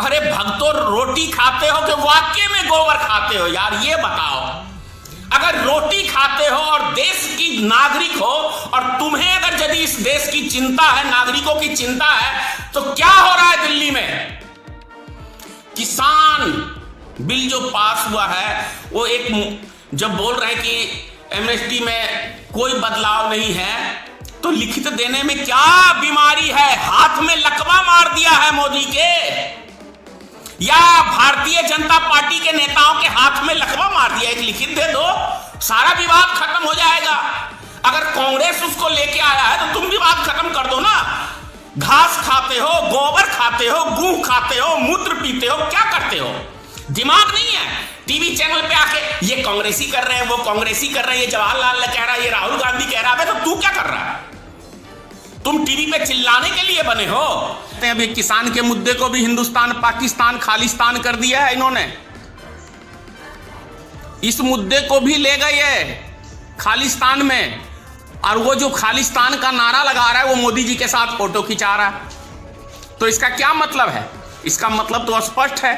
अरे भक्तों, रोटी खाते हो कि वाकई में गोबर खाते हो यार, ये बताओ। अगर रोटी खाते हो और देश की नागरिक हो और तुम्हें अगर यदि इस देश की चिंता है, नागरिकों की चिंता है, तो क्या हो रहा है दिल्ली में? किसान बिल जो पास हुआ है वो एक जब बोल रहे हैं कि एमएसटी में कोई बदलाव नहीं है, तो लिखित देने में क्या बीमारी है? हाथ में लकवा मार दिया है मोदी के, या भारतीय जनता पार्टी के नेताओं के हाथ में लकवा मार दिया? एक लिखित दे दो, सारा विवाद खत्म हो जाएगा। अगर कांग्रेस उसको लेके आया है तो तुम विवाद खत्म कर दो ना। घास खाते हो, गोबर खाते हो, गुह खाते हो, मूत्र पीते हो, क्या करते हो? दिमाग नहीं है? टीवी चैनल पे आके ये कांग्रेसी कर रहे हैं, वो कांग्रेसी कर रहे हैं, ये जवाहरलाल कह रहा है, ये राहुल गांधी कह रहा है, तो तू क्या कर रहा है? तुम टीवी पे चिल्लाने के लिए बने हो? अभी किसान के मुद्दे को भी हिंदुस्तान पाकिस्तान खालिस्तान कर दिया है इन्होंने। इस मुद्दे को भी ले गए है खालिस्तान में, और वो जो खालिस्तान का नारा लगा रहा है वो मोदी जी के साथ फोटो खिंचा रहा है। तो इसका क्या मतलब है? इसका मतलब तो स्पष्ट है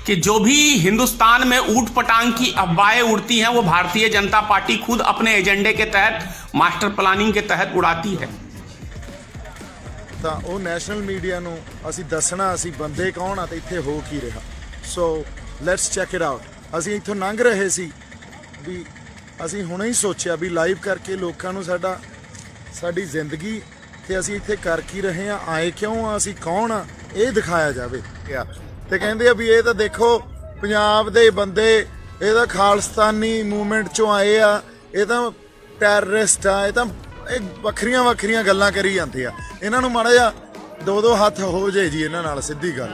कि जो भी हिंदुस्तान में ऊट पटांग की अफवाहें उड़ती हैं वो भारतीय जनता पार्टी खुद अपने एजेंडे के तहत, मास्टर प्लानिंग के तहत उड़ाती है। ਤਾਂ ਉਹ ਨੈਸ਼ਨਲ ਮੀਡੀਆ ਨੂੰ ਅਸੀਂ ਦੱਸਣਾ ਅਸੀਂ ਬੰਦੇ ਕੌਣ ਆ ਤੇ ਇੱਥੇ ਹੋ ਕੀ ਰਿਹਾ। So let's check it out. ਅਸੀਂ ਇੱਥੋਂ ਲੰਘ ਰਹੇ ਸੀ ਵੀ ਅਸੀਂ ਹੁਣੇ ਹੀ ਸੋਚਿਆ ਵੀ ਲਾਈਵ ਕਰਕੇ ਲੋਕਾਂ ਨੂੰ ਸਾਡੀ ਜ਼ਿੰਦਗੀ ਤੇ ਅਸੀਂ ਇੱਥੇ ਕਰ ਕੀ ਰਹੇ ਆ, ਆਏ ਕਿਉਂ ਆ, ਅਸੀਂ ਕੌਣ ਆ, ਇਹ ਦਿਖਾਇਆ ਜਾਵੇ। ਤੇ ਕਹਿੰਦੇ ਆ ਵੀ ਇਹ ਤਾਂ ਦੇਖੋ ਪੰਜਾਬ ਦੇ ਬੰਦੇ, ਇਹ ਤਾਂ ਖਾਲਿਸਤਾਨੀ ਮੂਵਮੈਂਟ ਚੋਂ ਆਏ ਆ, ਇਹ ਤਾਂ ਟੈਰਰਿਸਟ ਆ, ਇਹ ਤਾਂ ਵੱਖਰੀਆਂ ਵੱਖਰੀਆਂ ਗੱਲਾਂ ਕਰੀ ਜਾਂਦੇ ਆ। ਇਹਨਾਂ ਨੂੰ ਮਾੜਾ ਜਿਹਾ ਦੋ ਹੱਥ ਹੋ ਜੇ ਜੀ ਇਹਨਾਂ ਨਾਲ, ਸਿੱਧੀ ਗੱਲ।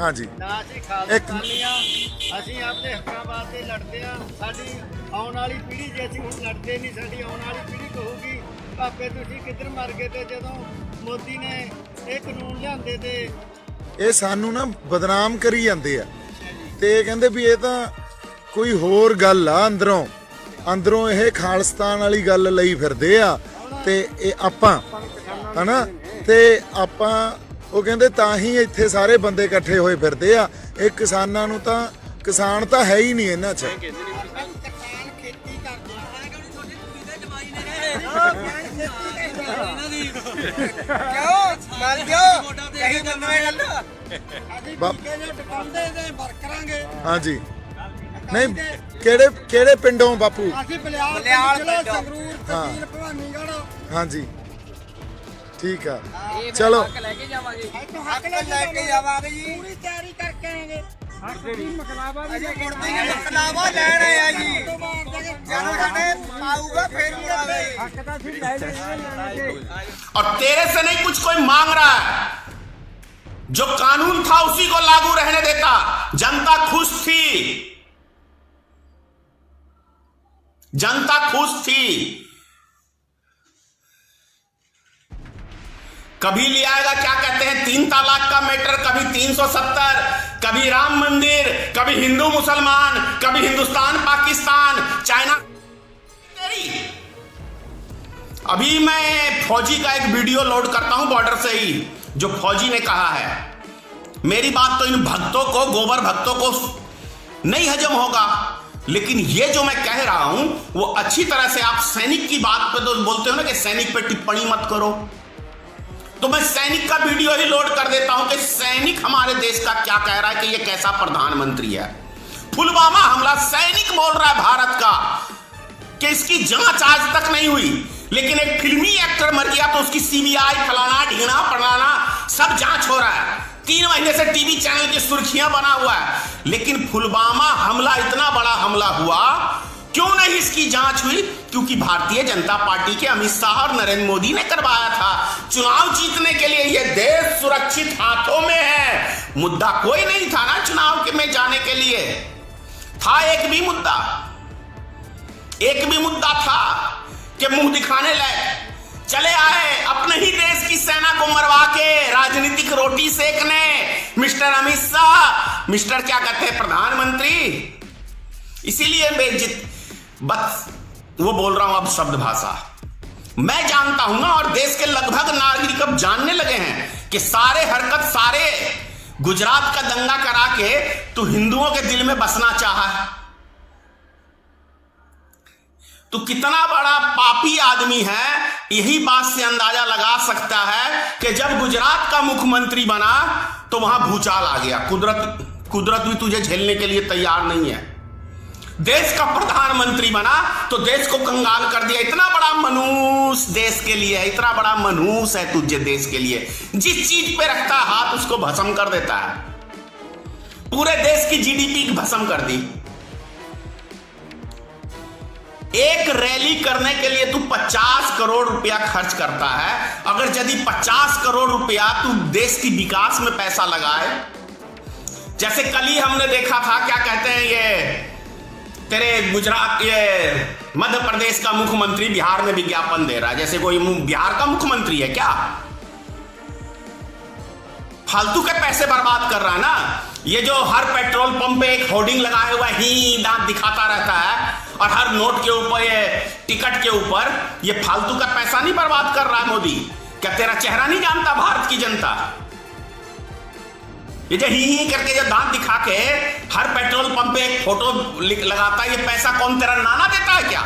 ਹਾਂਜੀ, ਅਸੀਂ ਆਪਣੇ ਹੱਕਾਂ ਵਾਸਤੇ ਲੜਦੇ ਆ। ਸਾਡੀ ਆਉਣ ਵਾਲੀ ਪੀੜ੍ਹੀ, ਜੇ ਅਸੀਂ ਹੁਣ ਲੜਦੇ ਨਹੀਂ, ਸਾਡੀ ਆਉਣ ਵਾਲੀ ਪੀੜ੍ਹੀ ਕਹੂਗੀ ਭਾਪੇ ਤੁਸੀਂ ਕਿੱਧਰ ਮਰ ਗਏ। ਤੇ ਜਦੋਂ ਮੋਦੀ ਨੇ ਇਹ ਕਾਨੂੰਨ ਲਿਆਂਦੇ ਤੇ ਇਹ ਸਾਨੂੰ ਨਾ ਬਦਨਾਮ ਕਰੀ ਜਾਂਦੇ ਆ ਤੇ ਇਹ ਕਹਿੰਦੇ ਵੀ ਇਹ ਤਾਂ ਕੋਈ ਹੋਰ ਗੱਲ ਆ, ਅੰਦਰੋਂ ਇਹ ਖਾਲਿਸਤਾਨ ਵਾਲੀ ਗੱਲ ਲਈ ਫਿਰਦੇ ਆ ਤੇ ਇਹ ਆਪਾਂ ਹਨਾ, ਤੇ ਆਪਾਂ ਉਹ ਕਹਿੰਦੇ ਤਾਂ ਹੀ ਇੱਥੇ ਸਾਰੇ ਬੰਦੇ ਇਕੱਠੇ ਹੋਏ ਫਿਰਦੇ ਆ। ਇਹ ਕਿਸਾਨਾਂ ਨੂੰ ਤਾਂ, ਕਿਸਾਨ ਤਾਂ ਹੈ ਹੀ ਨਹੀਂ ਇਹਨਾਂ 'ਚ। ਹਾਂਜੀ, ਨਹੀਂ ਕਿਹੜੇ ਪਿੰਡੋਂ ਬਾਪੂ? ਹਾਂਜੀ, ਠੀਕ ਆ, ਚਲੋ और तेरे से नहीं कुछ कोई मांग रहा है, जो कानून था उसी को लागू रहने देता। जनता खुश थी, जनता खुश थी। कभी ले आएगा क्या कहते हैं 3 तलाक का मैटर, कभी 370, कभी राम मंदिर, कभी हिंदू मुसलमान, कभी हिंदुस्तान पाकिस्तान, चाइना। अभी मैं फौजी का एक वीडियो लोड करता हूं बॉर्डर से ही, जो फौजी ने कहा है। मेरी बात तो इन भक्तों को, गोबर भक्तों को नहीं हजम होगा, लेकिन ये जो मैं कह रहा हूं वो अच्छी तरह से, आप सैनिक की बात पे तो बोलते हो ना कि सैनिक पे टिप्पणी मत करो, तो मैं सैनिक का वीडियो ही लोड कर देता हूं कि सैनिक हमारे देश का क्या कह रहा है कि ये कैसा प्रधानमंत्री है। पुलवामा हमला सैनिक बोल रहा है भारत का कि इसकी जांच आज तक नहीं हुई, लेकिन एक फिल्मी एक्टर मर गया तो उसकी सीबीआई फलाना ढीना पड़ाना सब जांच हो रहा है। 3 महीने से टीवी चैनल की सुर्खियां बना हुआ है, लेकिन पुलवामा हमला, इतना बड़ा हमला हुआ, क्यों नहीं इसकी जांच हुई? क्योंकि भारतीय जनता पार्टी के अमित शाह और नरेंद्र मोदी ने करवाया था। चुनाव जीतने के लिए ये देश सुरक्षित हाथों में है। मुद्दा कोई नहीं था ना चुनाव में जाने के लिए। था एक भी मुद्दा था कि मुंह दिखाने लायक चले आए अपने ही देश की सेना को मरवा के राजनीतिक रोटी सेकने मिस्टर अमित शाह, मिस्टर क्या कहते हैं प्रधानमंत्री। इसीलिए मैं बस वो बोल रहा हूं अब शब्द भाषा मैं जानता हूं ना, और देश के लगभग नागरिक अब जानने लगे हैं कि सारे हरकत, सारे गुजरात का दंगा करा के तू हिंदुओं के दिल में बसना चाहा है। तू कितना बड़ा पापी आदमी है, यही बात से अंदाजा लगा सकता है कि जब गुजरात का मुख्यमंत्री बना तो वहां भूचाल आ गया। कुदरत भी तुझे झेलने के लिए तैयार नहीं है। देश का प्रधानमंत्री बना तो देश को कंगाल कर दिया। इतना बड़ा मनूस देश के लिए है, इतना बड़ा मनूस है तुझे देश के लिए। जिस चीज पे रखता है हाथ उसको भस्म कर देता है। पूरे देश की जीडीपी भस्म कर दी। एक रैली करने के लिए तू 50 करोड़ रुपया खर्च करता है। अगर यदि 50 करोड़ रुपया तू देश की विकास में पैसा लगाए, जैसे कल ही हमने देखा था, क्या कहते हैं ये तेरे गुजरात, ये मध्य प्रदेश का मुख्यमंत्री बिहार में विज्ञापन दे रहा है, जैसे कोई बिहार का मुख्यमंत्री है क्या। फालतू के पैसे बर्बाद कर रहा है ना। ये जो हर पेट्रोल पंप पे एक होर्डिंग लगाया हुआ ही दांत दिखाता रहता है, और हर नोट के ऊपर, ये टिकट के ऊपर, ये फालतू का पैसा नहीं बर्बाद कर रहा है मोदी। क्या तेरा चेहरा नहीं जानता भारत की जनता? ये जो ही करके जो दांत दिखा के हर पेट्रोल पंप पे एक फोटो लगाता है, ये पैसा कौन तेरा नाना देता है क्या?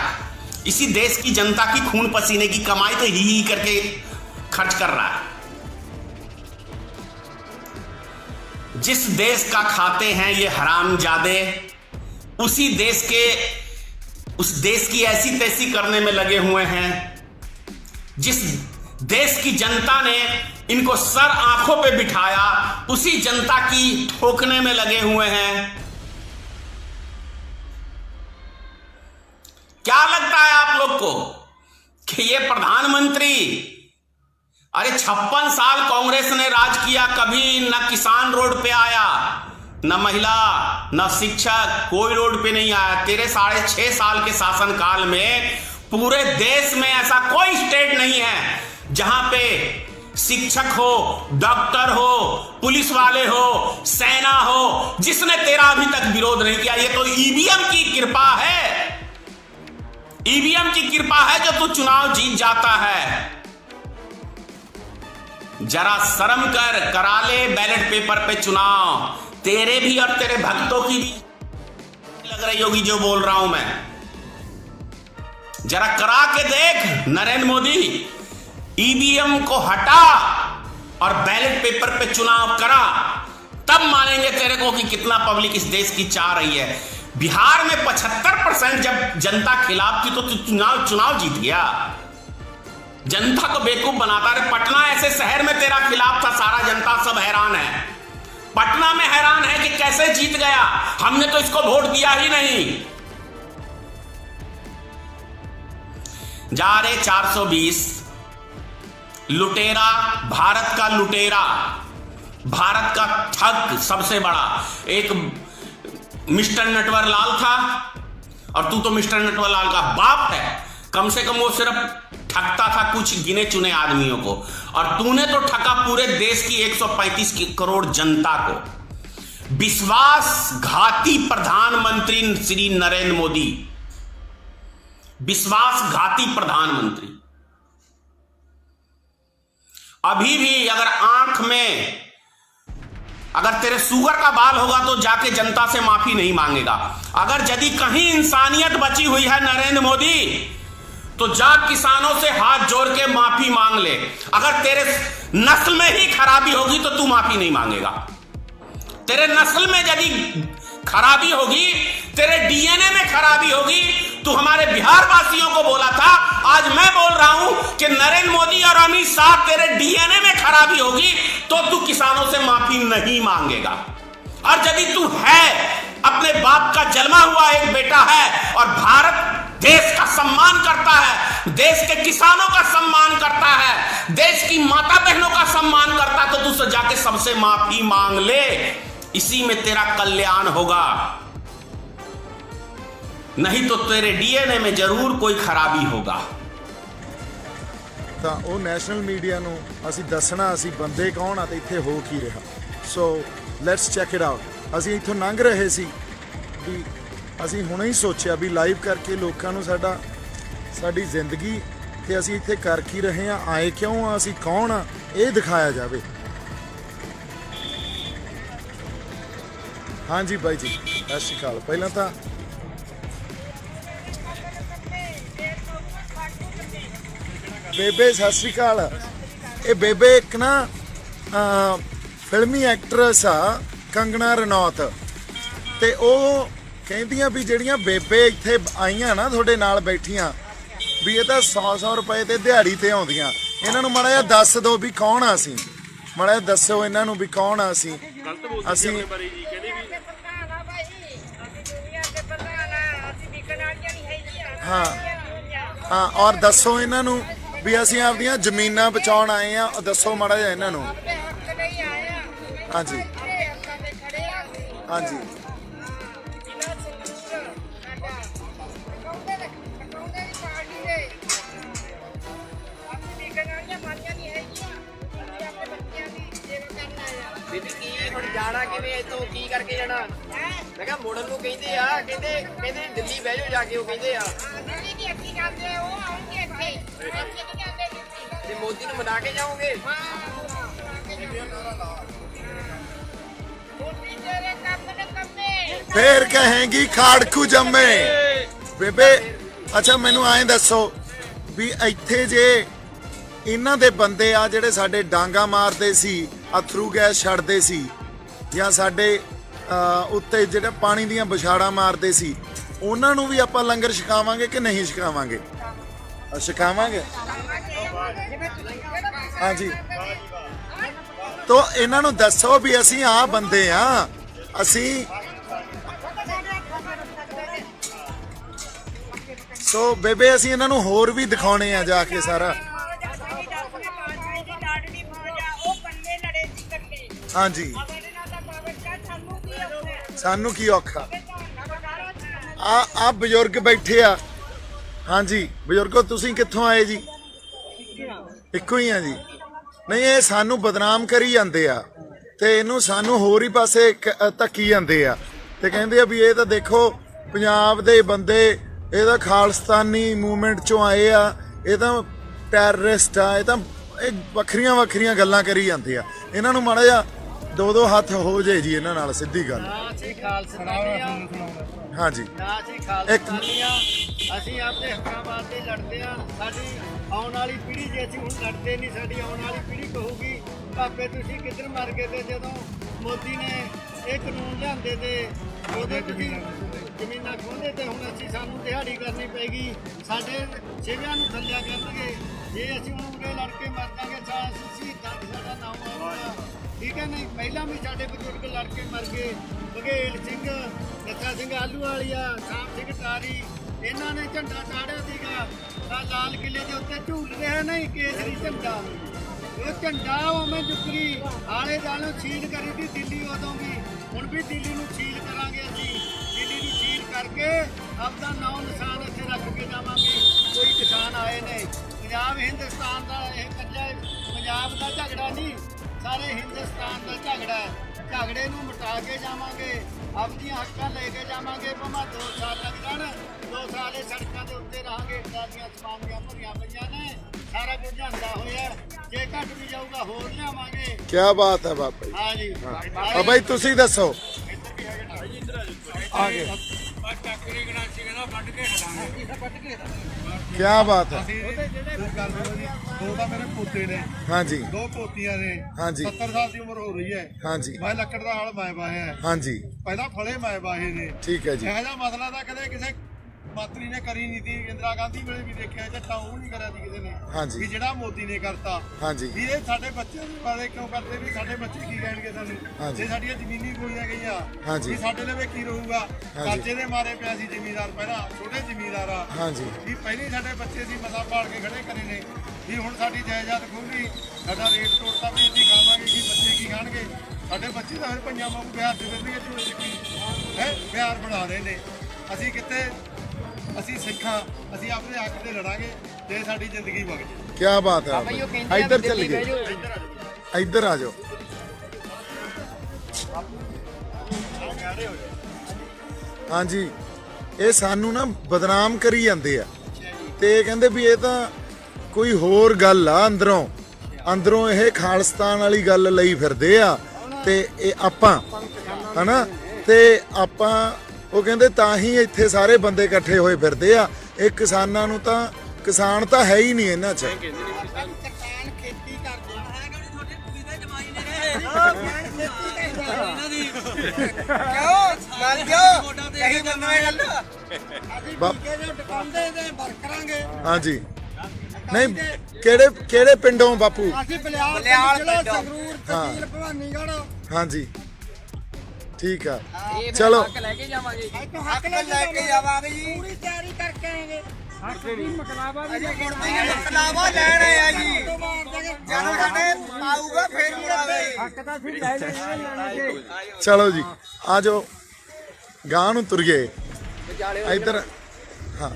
इसी देश की जनता की खून पसीने की कमाई तो ही करके खर्च कर रहा है। जिस देश का खाते हैं ये हरामजादे, उसी देश के, उस देश की ऐसी तैसी करने में लगे हुए हैं। जिस देश की जनता ने इनको सर आंखों पे बिठाया, उसी जनता की ठोकने में लगे हुए हैं। क्या लगता है आप लोग को कि ये प्रधानमंत्री, अरे 56 साल कांग्रेस ने राज किया, कभी न किसान रोड पे आया, न महिला, न शिक्षक, कोई रोड पे नहीं आया। तेरे 6.5 साल के शासनकाल में पूरे देश में ऐसा कोई स्टेट नहीं है जहां पे शिक्षक हो, डॉक्टर हो, पुलिस वाले हो, सेना हो, जिसने तेरा अभी तक विरोध नहीं किया। ये तो ईवीएम की कृपा है, ईवीएम की कृपा है जो तू चुनाव जीत जाता है। जरा शर्म कर, करा ले बैलेट पेपर पे चुनाव। तेरे भी और तेरे भक्तों की भी लग रही होगी जो बोल रहा हूं मैं। जरा करा के देख नरेंद्र मोदी, ईवीएम को हटा और बैलेट पेपर पे चुनाव करा, तब मानेंगे तेरे को कि कितना पब्लिक इस देश की चाह रही है। बिहार में 75% जब जनता खिलाफ थी तो तू चुनाव जीत गया। जनता को बेवकूफ बनाता रहे। पटना ऐसे शहर में तेरा खिलाफ था, सारा जनता सब हैरान है। पटना में हैरान है कि कैसे जीत गया, हमने तो इसको वोट दिया ही नहीं। जा रे 420 लुटेरा, भारत का लुटेरा, भारत का ठग सबसे बड़ा। एक मिस्टर नटवरलाल था और तू तो मिस्टर नटवरलाल का बाप है। कम से कम वो सिर्फ ठगता था कुछ गिने चुने आदमियों को, और तूने तो ठगा पूरे देश की 135 करोड़ जनता को। विश्वासघाती प्रधानमंत्री श्री नरेंद्र मोदी, विश्वासघाती प्रधानमंत्री। अभी भी अगर आंख में अगर तेरे शुगर का बाल होगा तो जाके जनता से माफी नहीं मांगेगा। अगर यदि कहीं इंसानियत बची हुई है नरेंद्र मोदी, तो जा किसानों से हाथ जोड़ के माफी मांग ले। अगर तेरे नस्ल में ही खराबी होगी तो तू माफी नहीं मांगेगा। तेरे नस्ल में यदि खराबी होगी, तेरे डीएनए में खराबी होगी, तू हमारे बिहार वासियों को बोला था, आज मैं बोल रहा हूं कि नरेंद्र मोदी और अमित शाह तेरे डीएनए में खराबी होगी तो तू किसानों से माफी नहीं मांगेगा। और यदि तू है, अपने बाप का जन्मा हुआ एक बेटा है और भारत देश का सम्मान करता है, देश के किसानों का सम्मान करता है, देश की माता बहनों का सम्मान करता है, तो तू जाके सबसे माफी मांग ले। इसी में तेरा कल्याण होगा। नहीं तो तेरे डीएनए में जरूर कोई खराबी होगा। ਤਾਂ ਉਹ ਨੈਸ਼ਨਲ ਮੀਡੀਆ ਨੂੰ ਅਸੀਂ ਦੱਸਣਾ ਅਸੀਂ ਬੰਦੇ ਕੌਣ ਆ ਤੇ ਇੱਥੇ ਹੋ ਕੀ ਰਿਹਾ। So let's check it out. ਅਸੀਂ ਇੱਥੋਂ ਲੰਘ ਰਹੇ ਸੀ ਵੀ ਅਸੀਂ ਹੁਣੇ ਹੀ ਸੋਚਿਆ ਵੀ ਲਾਈਵ ਕਰਕੇ ਲੋਕਾਂ ਨੂੰ ਸਾਡੀ ਜ਼ਿੰਦਗੀ ਤੇ ਅਸੀਂ ਇੱਥੇ ਕਰ ਕੀ ਰਹੇ ਆ, ਆਏ ਕਿਉਂ ਆ, ਅਸੀਂ ਕੌਣ ਆ, ਇਹ ਦਿਖਾਇਆ ਜਾਵੇ। ਹਾਂਜੀ ਬਾਈ ਜੀ, ਸਤਿ ਸ਼੍ਰੀ ਅਕਾਲ। ਪਹਿਲਾਂ ਤਾਂ ਬੇਬੇ ਸਤਿ ਸ਼੍ਰੀ ਅਕਾਲ। ਇਹ ਬੇਬੇ ਇੱਕ ਨਾ ਫਿਲਮੀ ਐਕਟਰੈਸ ਆ, ਕੰਗਣਾ ਰਣੌਤ, ਤੇ ਉਹ ਕਹਿੰਦੀਆਂ ਵੀ ਜਿਹੜੀਆਂ ਬੇਬੇ ਇੱਥੇ ਆਈਆਂ ਨਾ ਤੁਹਾਡੇ ਨਾਲ ਬੈਠੀਆਂ, ਵੀ ਇਹ ਤਾਂ 100-100 ਰੁਪਏ ਤੇ ਦਿਹਾੜੀ ਤੇ ਆਉਂਦੀਆਂ। ਇਹਨਾਂ ਨੂੰ ਮਾੜਾ ਜਿਹਾ ਦੱਸ ਦਿਓ ਵੀ ਕੌਣ ਆ ਅਸੀਂ, ਮਾੜਾ ਜਿਹਾ ਦੱਸੋ ਇਹਨਾਂ ਨੂੰ ਵੀ ਕੌਣ ਆ ਅਸੀਂ। ਅਸੀਂ ਹਾਂ ਹਾਂ, ਔਰ ਦੱਸੋ ਇਹਨਾਂ ਨੂੰ ਵੀ ਅਸੀਂ ਆਪਦੀਆਂ ਜ਼ਮੀਨਾਂ ਬਚਾਉਣ ਆਏ ਆ, ਦੱਸੋ ਮਾੜਾ ਜਿਹਾ ਇਹਨਾਂ ਨੂੰ। ਹਾਂਜੀ ਹਾਂਜੀ ਬੀਬੀ ਕੀ ਹੁਣ ਜਾਣਾ ਕਿਵੇਂ ਇੱਥੋਂ, ਕੀ ਕਰਕੇ ਜਾਣਾ? ਮੈਂ ਕਿਹਾ ਮੁੜਨ ਨੂੰ ਕਹਿੰਦੇ ਆ, ਕਹਿੰਦੇ ਦਿੱਲੀ ਬਹਿ ਜਾਓ ਜਾ ਕੇ, ਉਹ ਕਹਿੰਦੇ ਆ ਤੇ ਮੋਦੀ ਨੂੰ ਮਨਾ ਕੇ ਜਾਓਗੇ। ਫੇਰ ਕਹੇਗੀ ਖਾੜਕੂ ਜੰਮੇ। ਬੇਬੇ ਅੱਛਾ ਮੈਨੂੰ ਐਂ ਦੱਸੋ ਵੀ ਇੱਥੇ ਜੇ ਇਹਨਾਂ ਦੇ ਬੰਦੇ ਆ ਜਿਹੜੇ ਸਾਡੇ ਡਾਂਗਾ ਮਾਰਦੇ ਸੀ, ਅਥਰੂ ਗੈਸ ਛੱਡਦੇ ਸੀ, ਜਾਂ ਸਾਡੇ ਉੱਤੇ ਜਿਹੜੇ ਪਾਣੀ ਦੀਆਂ ਵਿਛਾੜਾਂ ਮਾਰਦੇ ਸੀ, ਉਹਨਾਂ ਨੂੰ ਵੀ ਆਪਾਂ ਲੰਗਰ ਛਕਾਵਾਂਗੇ ਕਿ ਨਹੀਂ ਛਕਾਵਾਂਗੇ? ਛਕਾਵਾਂਗੇ। ਹਾਂਜੀ, ਤੋ ਇਹਨਾਂ ਨੂੰ ਦੱਸੋ ਵੀ ਅਸੀਂ ਆਹ ਬੰਦੇ ਆ, ਅਸੀਂ ਸੋ ਬੇਬੇ ਅਸੀਂ ਇਹਨਾਂ ਨੂੰ ਹੋਰ ਵੀ ਦਿਖਾਉਣੇ ਆ ਜਾ ਕੇ ਸਾਰਾ। ਹਾਂਜੀ, ਸਾਨੂੰ ਕੀ ਔਖਾ। ਆ ਬਜ਼ੁਰਗ ਬੈਠੇ ਆ। ਹਾਂਜੀ ਬਜ਼ੁਰਗੋ, ਤੁਸੀਂ ਕਿੱਥੋਂ ਆਏ ਜੀ? ਇੱਕੋ ਹੀ ਆ ਜੀ। ਨਹੀਂ, ਇਹ ਸਾਨੂੰ ਬਦਨਾਮ ਕਰੀ ਜਾਂਦੇ ਆ ਤੇ ਇਹਨੂੰ ਸਾਨੂੰ ਹੋਰ ਹੀ ਪਾਸੇ ਧੱਕੀ ਜਾਂਦੇ ਆ ਤੇ ਕਹਿੰਦੇ ਆ ਵੀ ਇਹ ਤਾਂ ਦੇਖੋ ਪੰਜਾਬ ਦੇ ਬੰਦੇ, ਇਹ ਤਾਂ ਖਾਲਿਸਤਾਨੀ ਮੂਵਮੈਂਟ ਚੋਂ ਆਏ ਆ, ਇਹ ਤਾਂ ਟੈਰਰਿਸਟ ਆ, ਇਹ ਤਾਂ ਇਹ ਵੱਖਰੀਆਂ ਵੱਖਰੀਆਂ ਗੱਲਾਂ ਕਰੀ ਜਾਂਦੇ ਆ। ਇਹਨਾਂ ਨੂੰ ਮਾੜਾ ਜਿਹਾ ਦੋ ਹੱਥ ਹੋ ਜਾਏ ਜੀ ਇਹਨਾਂ ਨਾਲ, ਸਿੱਧੀ ਗੱਲ। ਅਸੀਂ ਖਾਲਸਤਾਨੀ ਆ, ਹਾਂਜੀ ਨਾ ਅਸੀਂ ਖਾਲਸਤਾਨੀ ਆ, ਅਸੀਂ ਆਪਣੇ ਹੱਕਾਂ ਵਾਸਤੇ ਲੜਦੇ ਆ। ਸਾਡੀ ਆਉਣ ਵਾਲੀ ਪੀੜ੍ਹੀ, ਜੇ ਅਸੀਂ ਹੁਣ ਲੜਦੇ ਨਹੀਂ, ਸਾਡੀ ਆਉਣ ਵਾਲੀ ਪੀੜ੍ਹੀ ਕਹੂਗੀ ਭਾਪੇ ਤੁਸੀਂ ਕਿੱਧਰ ਮਰ ਗਏ। ਤੇ ਜਦੋਂ ਮੋਦੀ ਨੇ ਇਹ ਕਾਨੂੰਨ ਲਿਆਂਦੇ ਤੇ ਉਹਦੇ ਤੁਸੀਂ ਜ਼ਮੀਨਾਂ ਖੋਹਦੇ, ਤੇ ਹੁਣ ਸਾਨੂੰ ਦਿਹਾੜੀ ਕਰਨੀ ਪੈਗੀ, ਸਾਡੇ ਛੇਵਿਆਂ ਨੂੰ ਥੱਲਿਆ ਕਰਨਗੇ। ਜੇ ਅਸੀਂ ਹੁਣ ਉਰੇ ਲੜ ਕੇ ਮਰ ਜਾਵਾਂਗੇ, ਸ਼ਹੀਦਾਂ ਸਾਡਾ ਨਾਮ ਆਊਗਾ, ਠੀਕ ਹੈ ਨਹੀਂ? ਪਹਿਲਾਂ ਵੀ ਸਾਡੇ ਬਜ਼ੁਰਗ ਲੜ ਕੇ ਮਰ ਗਏ, ਬਘੇਲ ਸਿੰਘ, ਲੱਖਾ ਸਿੰਘ ਆਲੂਵਾਲੀਆ, ਸ਼ਾਮ ਸਿੰਘ ਟਾਰੀ, ਇਹਨਾਂ ਨੇ ਝੰਡਾ ਚਾੜਿਆ ਸੀਗਾ ਤਾਂ ਲਾਲ ਕਿਲੇ ਦੇ ਉੱਤੇ ਝੂਲ ਰਿਹਾ ਨਹੀਂ ਕੇਸਰੀ ਝੰਡਾ। ਉਹ ਝੰਡਾ ਉਵੇਂ ਜੁਕਰੀ ਆਲੇ ਦਾਲੋਂ ਛੀਲ ਕਰੀ ਦੀ ਦਿੱਲੀ ਉਦੋਂ ਵੀ, ਹੁਣ ਵੀ ਦਿੱਲੀ ਨੂੰ ਛੀਲ ਕਰਾਂਗੇ। ਅਸੀਂ ਦਿੱਲੀ ਨੂੰ ਛੀਲ ਕਰਕੇ ਆਪਦਾ ਨਾਮ ਨਿਸ਼ਾਨ ਇੱਥੇ ਰੱਖ ਕੇ ਜਾਵਾਂਗੇ। ਕੋਈ ਕਿਸਾਨ ਆਏ ਨੇ, ਪੰਜਾਬ ਹਿੰਦੁਸਤਾਨ ਦਾ ਇਹ ਇਕੱਲਾ ਪੰਜਾਬ ਦਾ ਝਗੜਾ ਨਹੀਂ, ਸਾਰੇ ਹਿੰਦੁਸਤਾਨ ਦਾ ਝਗੜਾ ਹੈ। ਝਗੜੇ ਨੂੰ ਮਿਟਾ ਕੇ ਜਾਵਾਂਗੇ, ਆਪਣੀਆਂ ਹੱਕਾਂ ਲੈ ਕੇ ਜਾਵਾਂਗੇ। ਭਾਵੇਂ 2 ਸਾਲ ਲੱਗ ਜਾਣ, 2 ਸਾਲ ਇਹ ਸੜਕਾਂ ਦੇ ਉੱਤੇ ਰਹਾਂਗੇ। ਟਰਾਲੀਆਂ ਸਮਾਨੀਆਂ ਭਰੀਆਂ ਪਈਆਂ ਨੇ, ਸਾਰਾ ਕੁਝ ਲਿਆਂਦਾ ਹੋਇਆ, ਜੇ ਘੱਟ ਵੀ ਜਾਊਗਾ ਹੋਰ ਲਿਆਵਾਂਗੇ। ਕੀ ਬਾਤ ਹੈ ਬਾਬਾ ਜੀ। ਹਾਂ ਜੀ, ਆ ਬਾਈ ਤੁਸੀਂ ਦੱਸੋ। ਆ ਗਏ, ਕੀ ਬਾਤ ਹੈ। ਦੋ ਤਾਂ ਮੇਰੇ ਪੋਤੇ ਨੇ, ਹਾਂਜੀ 2 ਪੋਤੀਆਂ ਨੇ, ਹਾਂਜੀ 70 ਸਾਲ ਦੀ ਉਮਰ ਹੋ ਰਹੀ ਹੈ। ਹਾਂਜੀ ਮੈਂ ਲੱਕੜ ਦਾ ਹਲ ਮੈਂ ਵਾਹਿਆ ਹੈ, ਹਾਂਜੀ ਪਹਿਲਾਂ ਫਲੇ ਮੈਂ ਵਾਹੇ ਨੇ। ਠੀਕ ਹੈ ਜੀ। ਇਹੋ ਜਿਹਾ ਮਸਲਾ ਤਾਂ ਕਦੇ ਕਿਸੇ ਮੰਤਰੀ ਨੇ ਕਰੀ ਨਹੀਂ ਸੀ। ਇੰਦਰਾ ਗਾਂਧੀ ਵੇਲੇ ਵੀ ਦੇਖਿਆ, ਜੱਟਾਂ ਉਹ ਨਹੀਂ ਕਰਿਆ ਸੀ ਕਿਸੇ ਨੇ, ਹਾਂਜੀ ਵੀ ਜਿਹੜਾ ਮੋਦੀ ਨੇ ਕਰਤਾ। ਹਾਂਜੀ ਵੀ ਇਹ ਸਾਡੇ ਬੱਚੇ ਦੇ ਬਾਰੇ ਕਿਉਂ ਕਰਦੇ, ਵੀ ਸਾਡੇ ਬੱਚੇ ਕੀ ਕਹਿਣਗੇ ਸਾਨੂੰ, ਹਾਂਜੀ। ਜੇ ਸਾਡੀਆਂ ਜ਼ਮੀਨੀ ਗੋਲੀਆਂ ਗਈਆਂ, ਹਾਂਜੀ। ਵੀ ਸਾਡੇ ਲਈ ਕੀ ਰਹੂਗਾ। ਕਰਜ਼ੇ ਦੇ ਮਾਰੇ ਪਿਆ ਸੀ ਜ਼ਿਮੀਦਾਰ, ਪਹਿਲਾਂ ਛੋਟੇ ਜ਼ਿਮੀਦਾਰ ਆ, ਹਾਂਜੀ ਵੀ ਪਹਿਲੇ ਸਾਡੇ ਬੱਚੇ ਦੀ ਮਸਾ ਪਾਲ ਕੇ ਖੜੇ ਕਰੇ ਨੇ, ਵੀ ਹੁਣ ਸਾਡੀ ਜਾਇਦਾਦ ਖੋਲੀ, ਸਾਡਾ ਰੇਟ ਤੋੜਤਾ, ਵੀ ਅਸੀਂ ਖਾਵਾਂਗੇ ਕਿ ਬੱਚੇ ਕੀ ਖਾਣਗੇ। ਸਾਡੇ ਬੱਚੇ ਤਾਂ ਫਿਰ ਪੰਜਾਂ ਵਾਂਗੂ ਬਿਹਾਰ ਚ ਫਿਰਨਗੇ, ਝੋਲੇ ਚੱਕੀ ਹੈ, ਬਿਹਾਰ ਬਣਾ ਰਹੇ ਨੇ। ਅਸੀਂ ਕਿੱਥੇ, ਅਸੀਂ ਸਿੱਖਾਂ, ਅਸੀਂ ਆਪਣੇ ਹੱਕ ਤੇ ਲੜਾਂਗੇ ਤੇ ਸਾਡੀ ਜ਼ਿੰਦਗੀ ਵਗ ਜਾਏ। ਕੀ ਬਾਤ ਬਾਬਾ ਜੀ ਹੈ। ਉਹ ਕਹਿੰਦੇ ਆ ਇੱਧਰ ਵੀ ਚੱਲ ਦਿੱਲੀ ਬਹਿ ਗਏ, ਜਾਓ। ਇੱਧਰ ਆ ਜਾਓ। ਹਾਂਜੀ, ਇਹ ਸਾਨੂੰ ਨਾ ਬਦਨਾਮ ਕਰੀ ਜਾਂਦੇ ਆ ਤੇ ਇਹ ਕਹਿੰਦੇ ਵੀ ਇਹ ਤਾਂ ਕੋਈ ਹੋਰ ਗੱਲ ਆ ਅੰਦਰੋਂ ਇਹ ਖਾਲਿਸਤਾਨ ਵਾਲੀ ਗੱਲ ਲਈ ਫਿਰਦੇ ਆ ਤੇ ਇਹ ਆਪਾਂ ਹਨਾ ਤੇ ਆਪਾਂ ਉਹ ਕਹਿੰਦੇ ਤਾਂ ਹੀ ਇੱਥੇ ਸਾਰੇ ਬੰਦੇ ਇਕੱਠੇ ਹੋਏ ਫਿਰਦੇ ਆ। ਇਹ ਕਿਸਾਨਾਂ ਨੂੰ ਤਾਂ ਕਿਸਾਨ ਤਾਂ ਹੈ ਹੀ ਨਹੀਂ ਇਹਨਾਂ 'ਚ। ਕਿਸਾਨ ਖੇਤੀ ਕਰਦੇ ਕਿਉਂ ਮੰਨ ਜਾਓ ਕਹੀ ਮੰਨਵੇਂ ਗੱਲ ਅਸੀਂ ਜੋ ਟਿਕਾਉਂਦੇ ਤੇ ਵਰਕਰਾਂਗੇ। ਹਾਂਜੀ ਨਹੀਂ ਕਿਹੜੇ ਪਿੰਡੋਂ ਬਾਪੂ? ਅਸੀਂ ਬਲਿਆਲ ਬਲਿਆਲ ਜ਼ਿਲ੍ਹਾ ਪਿੰਡੋਂ। ਸੰਗਰੂਰ ਤਹਿਸੀਲ ਭਵਾਨੀਗੜ੍ਹ। ਹਾਂਜੀ ਠੀਕ ਆ ਇਹ ਚਲੋ ਹੱਕ ਲੈ ਕੇ ਜਾਵਾਂਗੇ ਹੱਕ ਲੈ ਕੇ ਜਾਵਾਂਗੇ ਜੀ। ਪੂਰੀ ਤਿਆਰੀ ਕਰਕੇ ਆਏਗੇ। ਹੱਕ ਦੀ ਮਕਲਾਵਾ ਵੀ ਮਕਲਾਵਾ ਲੈਣ ਆਇਆ ਜੀ ਜਦੋਂ ਸਾਡੇ ਆਊਗਾ ਫੇਰ ਮੁੜਾਵੇ ਹੱਕ ਤਾਂ ਅਸੀਂ ਲੈ ਲੈਣੇ। ਚਲੋ ਜੀ ਆ ਜਾਓ ਗਾਂ ਨੂੰ ਤੁਰੀਏ। ਇੱਧਰ ਹਾਂ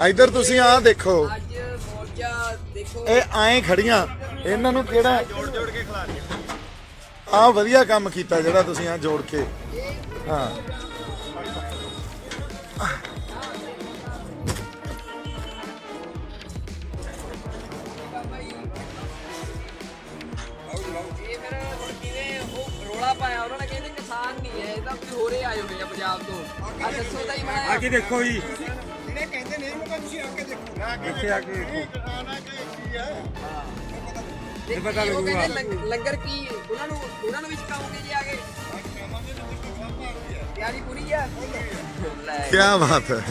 ਇੱਧਰ ਤੁਸੀਂ ਆਹ ਦੇਖੋ ਅੱਜ ਮੋਰਚਾ ਦੇਖੋ ਇਹ ਐਂ ਖੜੀਆਂ ਇਹਨਾਂ ਨੂੰ ਕਿਹੜਾ ਜੋੜ ਕੇ ਖਿਲਾ ਆ ਵਧੀਆ ਕੰਮ ਕੀਤਾ ਜਿਹੜਾ ਤੁਸੀਂ ਆ ਜੋੜ ਕੇ ਹਾਂ ਇਹ ਫਿਰ ਹੁਣ ਕਿਵੇਂ ਉਹ ਰੋਲਾ ਪਾਇਆ ਉਹਨਾਂ ਨੇ ਕਹਿੰਦੇ ਕਿਸਾਨ ਨਹੀਂ ਹੈ ਇਹ ਤਾਂ ਕੋਈ ਹੋਰੇ ਆਏ ਹੋਏ ਆ ਪੰਜਾਬ ਤੋਂ ਆ ਦੱਸੋ ਤਾਂ ਹੀ ਬਣਾਇਆ ਆਗੇ ਦੇਖੋ ਜੀ ਜਿਹੜੇ ਕਹਿੰਦੇ ਨੇ ਉਹਨੂੰ ਤੁਸੀਂ ਆ ਕੇ ਦੇਖੋ। ਇੱਥੇ ਆ ਕੇ ਦੇਖੋ ਪਤਾ ਉਹ ਲੱਗੂਗਾ। ਕਹਿੰਦੇ ਲੰਗਰ ਕੀ ਉਹਨਾਂ ਨੂੰ ਵੀ ਸਿਖਾਉਂਗੇ ਜੀ ਆਗੇ ਤਿਆਰੀ ਪੂਰੀ ਆ ਲੈ ਕੀ ਬਾਤ ਹੈ।